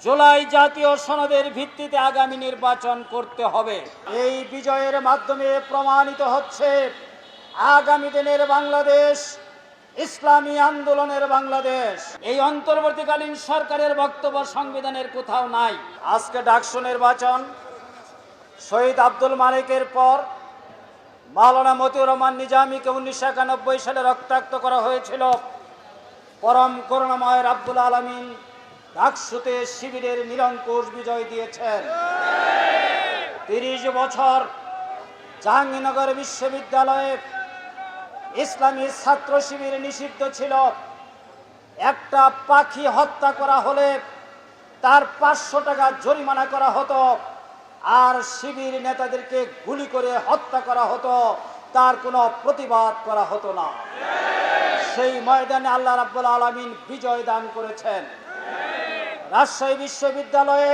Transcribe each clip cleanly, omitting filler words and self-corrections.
জুলাই জাতীয় সনদের ভিত্তিতে আগামী নির্বাচন করতে হবে। এই বিজয়ের মাধ্যমে প্রমাণিত হচ্ছে আগামী দিনের বাংলাদেশ ইসলামী আন্দোলনের বাংলাদেশ। এই অন্তর্বর্তীকালীন সরকারের বক্তব্য সংবিধানের কোথাও নাই। আজকে ডাকসু নির্বাচন, শহীদ আব্দুল মালিকের পর মাওলানা মতিউর রহমান নিজামীকে 1991 সালে রক্তাক্ত করা হয়েছিল। পরম করুণাময় রাব্বুল আলামিন ডাকসুতে শিবিরের নিরঙ্কুশ বিজয় দিয়েছেন। 30 বছর জাহাঙ্গীরনগর বিশ্ববিদ্যালয়ে ইসলামী ছাত্র শিবির নিষিদ্ধ ছিল। একটা পাখি হত্যা করা হলে তার 500 টাকা জরিমানা করা হতো, আর শিবির নেতাদেরকে গুলি করে হত্যা করা হতো, তার কোনো প্রতিবাদ করা হতো না। সেই ময়দানে আল্লাহ রাব্বুল আলামিন বিজয় দান করেছেন। রাজশাহী বিশ্ববিদ্যালয়ে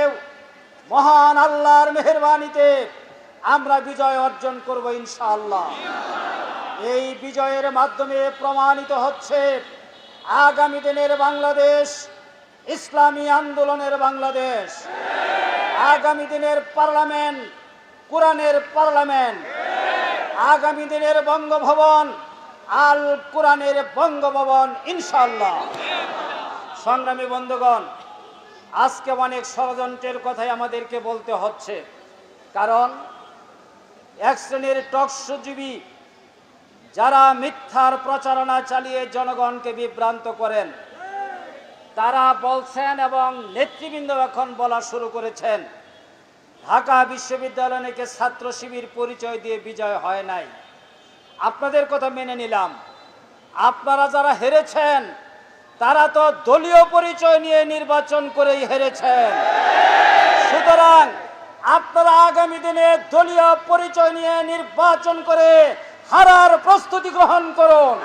মহান আল্লাহর মেহেরবানিতে আমরা বিজয় অর্জন করব ইনশাআল্লাহ। এই বিজয়ের মাধ্যমে প্রমাণিত হচ্ছে আগামী দিনের বাংলাদেশ ইসলামী আন্দোলনের বাংলাদেশ। আগামী দিনের পার্লামেন্ট কোরআনের পার্লামেন্ট। আগামী দিনের বঙ্গভবন আল কোরআনের বঙ্গভবন ইনশাআল্লাহ। সংগ্রামী বন্ধুগণ, আজকে অনেক ষড়যন্ত্রের কথাই আমাদেরকে বলতে হচ্ছে, কারণ এক শ্রেণীর টকশোজীবী যারা মিথ্যার প্রচারণা চালিয়ে জনগণকে বিভ্রান্ত করেন, তারা বলছেন এবং নেতৃবৃন্দ এখন বলা শুরু করেছেন ঢাকা বিশ্ববিদ্যালয় নাকি ছাত্র শিবির পরিচয় দিয়ে বিজয় হয় নাই। আপনাদের কথা মেনে নিলাম, আপনারা যারা হেরেছেন তারা তো দলীয় পরিচয় নিয়ে নির্বাচন করেই হেরেছেন। সুতরাং আপনারা আগামী দিনে দলীয় পরিচয় নিয়ে নির্বাচন করে হারার প্রস্তুতি গ্রহণ করুন।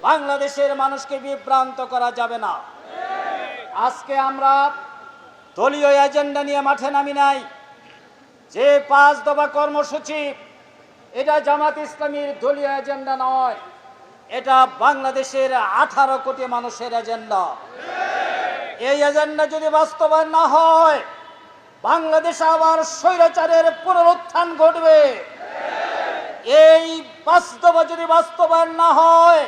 বাংলাদেশের মানুষকে বিভ্রান্ত করা যাবে না। আজকে আমরা দলীয় এজেন্ডা নিয়ে মাঠে নামি নাই। যে 5 দফা কর্মসূচি, এটা জামাত ইসলামীর দলীয় এজেন্ডা নয়, এটা বাংলাদেশের 18 কোটি মানুষের এজেন্ডা। এই এজেন্ডা যদি বাস্তবায়ন না হয়, বাংলাদেশে আবার স্বৈরাচারের পুনরুত্থান ঘটবে। এই বাস্তব যদি বাস্তবায়ন না হয়,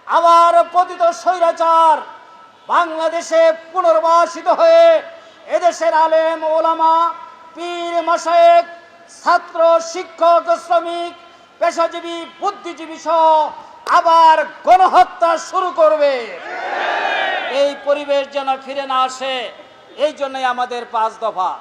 আবার পতিত স্বৈরাচার বাংলাদেশে পুনর্বাসিত হয়ে এদেশের আলেম ওলামা, পীর মাশায়েখ, ছাত্র, শিক্ষক, শ্রমিক, পেশাজীবী, বুদ্ধিজীবী সহ আবার গণহত্যা শুরু করবে। এই পরিবেশ যেন ফিরে না আসে, এই জন্যই আমাদের 5 দফা।